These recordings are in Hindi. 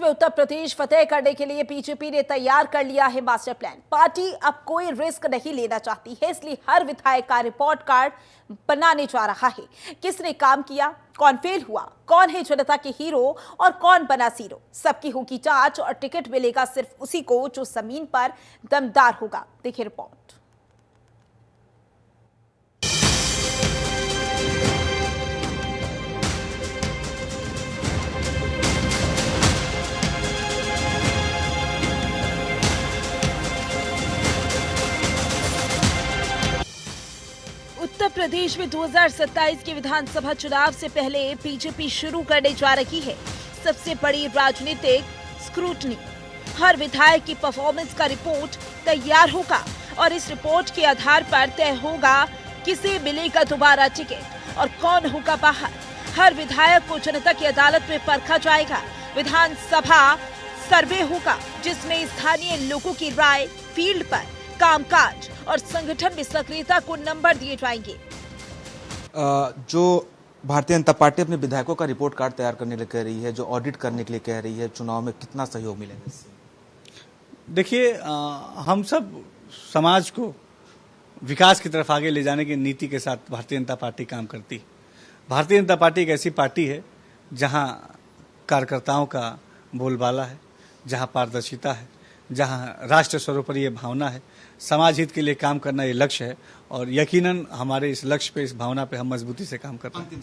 में उत्तर प्रदेश फतेह करने के लिए बीजेपी ने तैयार कर लिया है मास्टर प्लान। पार्टी अब कोई रिस्क नहीं लेना चाहती है, इसलिए हर विधायक का रिपोर्ट कार्ड बनाने जा रहा है। किसने काम किया, कौन फेल हुआ, कौन है जनता के हीरो और कौन बना जीरो, सबकी होगी जांच और टिकट मिलेगा सिर्फ उसी को जो जमीन पर दमदार होगा। देखिए रिपोर्ट। उत्तर प्रदेश में 2027 के विधानसभा चुनाव से पहले बीजेपी शुरू करने जा रही है सबसे बड़ी राजनीतिक स्क्रूटनी। हर विधायक की परफॉर्मेंस का रिपोर्ट तैयार होगा और इस रिपोर्ट के आधार पर तय होगा किसे मिलेगा दोबारा टिकट और कौन होगा बाहर। हर विधायक को जनता की अदालत में परखा जाएगा। विधानसभा सर्वे होगा जिसमें स्थानीय लोगों की राय, फील्ड पर कामकाज और संगठन में सक्रियता को नंबर दिए जाएंगे। जो भारतीय जनता पार्टी अपने विधायकों का रिपोर्ट कार्ड तैयार करने के लिए कह रही है, जो ऑडिट करने के लिए कह रही है, चुनाव में कितना सहयोग मिलेगा इससे? देखिए, हम सब समाज को विकास की तरफ आगे ले जाने की नीति के साथ भारतीय जनता पार्टी काम करती है। भारतीय जनता पार्टी एक ऐसी पार्टी है जहां कार्यकर्ताओं का बोलबाला है, जहां पारदर्शिता है, जहां राष्ट्र सर्वोपरि भावना है, समाज हित के लिए काम करना ये लक्ष्य है और यकीनन हमारे इस लक्ष्य पे, इस भावना पे हम मजबूती से काम करते हैं।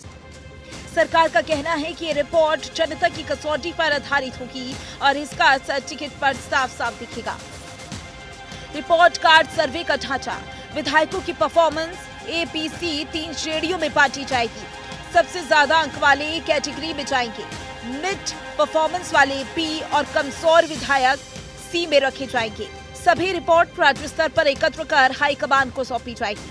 सरकार का कहना है कि ये रिपोर्ट जनता की कसौटी पर आधारित होगी और इसका असर टिकट पर साफ साफ दिखेगा। रिपोर्ट कार्ड सर्वे का ढांचा, विधायकों की परफॉर्मेंस ABC 3 श्रेणियों में बांटी जाएगी। सबसे ज्यादा अंक वाले कैटेगरी में जाएंगे, मिड परफॉर्मेंस वाले B और कमजोर विधायक C में रखे जाएंगे। सभी रिपोर्ट राज्य स्तर पर एकत्र कर हाईकमान को सौंपी जाएगी।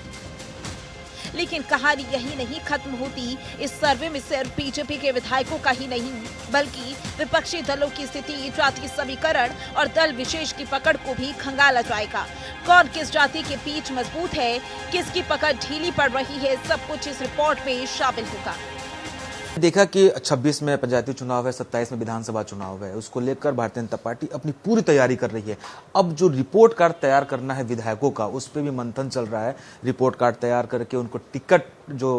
लेकिन कहानी यही नहीं खत्म होती। इस सर्वे में सिर्फ बीजेपी के विधायकों का ही नहीं, बल्कि विपक्षी दलों की स्थिति, जाति समीकरण और दल विशेष की पकड़ को भी खंगाला जाएगा। कौन किस जाति के बीच मजबूत है, किसकी पकड़ ढीली पड़ रही है, सब कुछ इस रिपोर्ट में शामिल होगा। देखा कि 26 में पंचायती चुनाव है, 27 में विधानसभा चुनाव है, उसको लेकर भारतीय जनता पार्टी अपनी पूरी तैयारी कर रही है। अब जो रिपोर्ट कार्ड तैयार करना है विधायकों का, उस पर भी मंथन चल रहा है। रिपोर्ट कार्ड तैयार करके उनको टिकट जो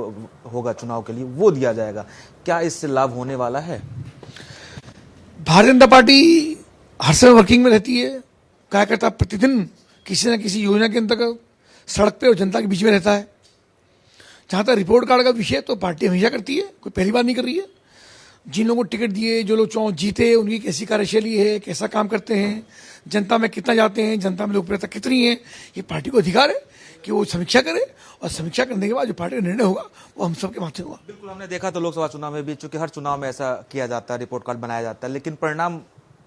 होगा चुनाव के लिए वो दिया जाएगा। क्या इससे लाभ होने वाला है? भारतीय जनता पार्टी हर समय वर्किंग में रहती है। कार्यकर्ता प्रतिदिन किसी न किसी योजना के अंतर्गत सड़क पे और जनता के बीच में रहता है। जहाँ तक रिपोर्ट कार्ड का विषय, तो पार्टी हमेशा करती है, कोई पहली बार नहीं कर रही है। जिन लोगों को टिकट दिए, जो लोग चुनाव जीते, उनकी कैसी कार्यशैली है, कैसा काम करते हैं, जनता में कितना जाते हैं, जनता में लोकप्रियता कितनी है, ये पार्टी को अधिकार है कि वो समीक्षा करे और समीक्षा करने के बाद जो पार्टी का निर्णय होगा वो हम सबके माथे होगा। बिल्कुल, हमने देखा तो लोकसभा चुनाव में भी, चूंकि हर चुनाव में ऐसा किया जाता है, रिपोर्ट कार्ड बनाया जाता है, लेकिन परिणाम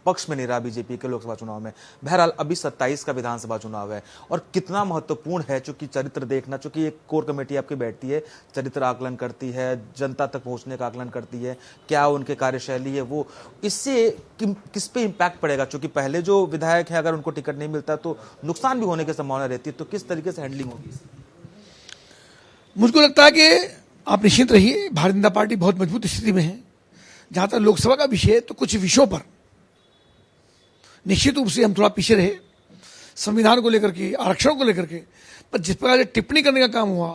पक्ष में नहीं रहा बीजेपी के लोकसभा चुनाव में। बहरहाल अभी 27 का विधानसभा चुनाव है और कितना महत्वपूर्ण है, चूंकि चरित्र देखना, चूंकि एक कोर कमेटी आपकी बैठती है, चरित्र आकलन करती है, जनता तक पहुंचने का आकलन करती है, क्या उनके कार्यशैली है, वो इससे किस पे इम्पैक्ट पड़ेगा? चूंकि पहले जो विधायक है, अगर उनको टिकट नहीं मिलता तो नुकसान भी होने की संभावना रहती है, तो किस तरीके से हैंडलिंग होगी? मुझको लगता है कि आप निश्चिंत रहिए, भारतीय जनता पार्टी बहुत मजबूत स्थिति में है। जहां तक लोकसभा का विषय है, तो कुछ विषयों पर निश्चित रूप से हम थोड़ा पीछे रहे, संविधान को लेकर के, आरक्षण को लेकर के, पर जिस प्रकार से टिप्पणी करने का काम हुआ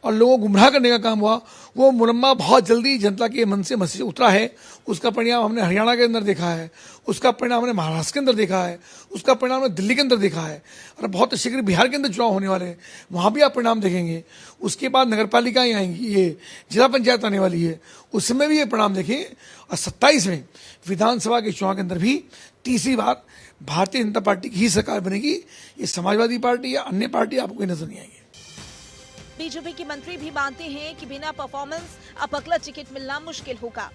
और लोगों को गुमराह करने का काम हुआ, वो मुरम्मा बहुत जल्दी जनता के मन से मस्तिष्क उतरा है। उसका परिणाम हमने हरियाणा के अंदर देखा है, उसका परिणाम हमने महाराष्ट्र के अंदर देखा है, उसका परिणाम हमने दिल्ली के अंदर देखा है और बहुत शीघ्र बिहार के अंदर चुनाव होने वाले हैं, वहाँ भी आप परिणाम देखेंगे। उसके बाद नगर पालिकाएँ आएंगी, ये जिला पंचायत आने वाली है, उसमें भी ये परिणाम देखेंगे। और 27 में विधानसभा के चुनाव के अंदर भी तीसरी बार भारतीय जनता पार्टी की ही सरकार बनेगी। ये समाजवादी पार्टी या अन्य पार्टी आपको कोई नजर नहीं आएगी। बीजेपी के मंत्री भी मानते हैं कि बिना परफॉर्मेंस अब अगला टिकट मिलना मुश्किल होगा।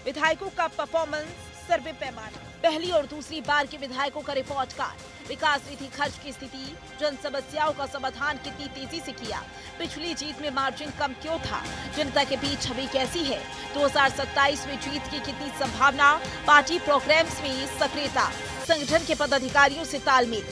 विधायकों का परफॉर्मेंस सर्वे पैमाना, पहली और दूसरी बार के विधायकों का रिपोर्ट कार्ड, विकास निधि खर्च की स्थिति, जन समस्याओं का समाधान कितनी तेजी से किया, पिछली जीत में मार्जिन कम क्यों था, जनता के बीच छवि कैसी है, 2027 में जीत की कितनी संभावना, पार्टी प्रोग्राम्स में सक्रियता, संगठन के पदाधिकारियों से तालमेल।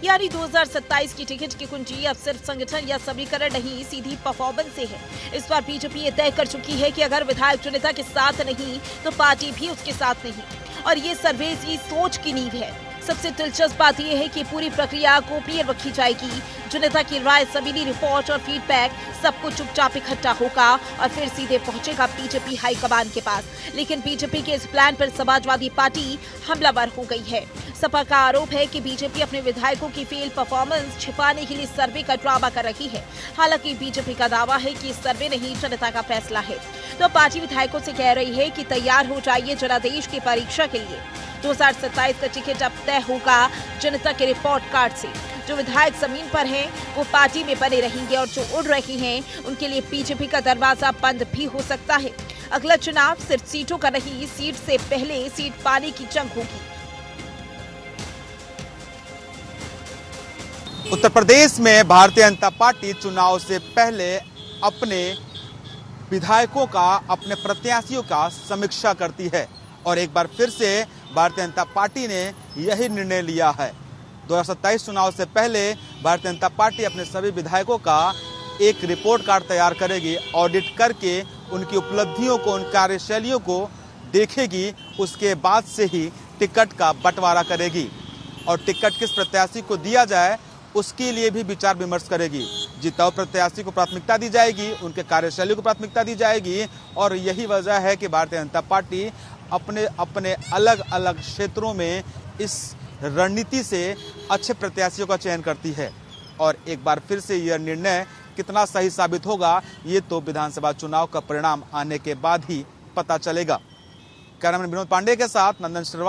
यानी 2027 की टिकट की कुंजी अब सिर्फ संगठन या समीकरण नहीं, सीधी परफॉर्मेंस से है। इस बार बीजेपी ये तय कर चुकी है कि अगर विधायक चुनिता के साथ नहीं तो पार्टी भी उसके साथ नहीं, और ये सर्वे इसी सोच की नींव है। सबसे दिलचस्प बात यह है कि पूरी प्रक्रिया गोपनीय रखी जाएगी। चुनिता की राय, सभी रिपोर्ट और फीडबैक सब कुछ चुपचाप इकट्ठा होगा और फिर सीधे पहुंचेगा बीजेपी हाईकमान के पास। लेकिन बीजेपी के इस प्लान पर समाजवादी पार्टी हमलावर हो गई है। सपा का आरोप है कि बीजेपी अपने विधायकों की फेल परफॉर्मेंस छिपाने के लिए सर्वे का ड्रामा कर रही है। हालांकि बीजेपी का दावा है कि सर्वे नहीं, जनता का फैसला है। तो पार्टी विधायकों से कह रही है कि तैयार हो जाइए जनादेश की परीक्षा के लिए। 2027 का टिकट अब तय होगा जनता के रिपोर्ट कार्ड से। जो विधायक जमीन पर हैं, वो पार्टी में बने रहेंगे और जो उड़ रहे हैं उनके लिए बीजेपी का दरवाजा बंद भी हो सकता है। अगला चुनाव सिर्फ सीटों का नहीं, सीट से पहले सीट पाने की जंग होगी। उत्तर प्रदेश में भारतीय जनता पार्टी चुनाव से पहले अपने विधायकों का, अपने प्रत्याशियों का समीक्षा करती है और एक बार फिर से भारतीय जनता पार्टी ने यही निर्णय लिया है। 2027 चुनाव से पहले भारतीय जनता पार्टी अपने सभी विधायकों का एक रिपोर्ट कार्ड तैयार करेगी, ऑडिट करके उनकी उपलब्धियों को, उन कार्यशैलियों को देखेगी। उसके बाद से ही टिकट का बंटवारा करेगी और टिकट किस प्रत्याशी को दिया जाए उसके लिए भी विचार विमर्श करेगी। जिताऊ प्रत्याशी को प्राथमिकता दी जाएगी, उनके कार्यशैली को प्राथमिकता दी जाएगी और यही वजह है कि भारतीय जनता पार्टी अपने अपने अलग अलग क्षेत्रों में इस रणनीति से अच्छे प्रत्याशियों का चयन करती है। और एक बार फिर से यह निर्णय कितना सही साबित होगा, ये तो विधानसभा चुनाव का परिणाम आने के बाद ही पता चलेगा। कैमरामैन विनोद पांडे के साथ नंदन श्रीवास्तव।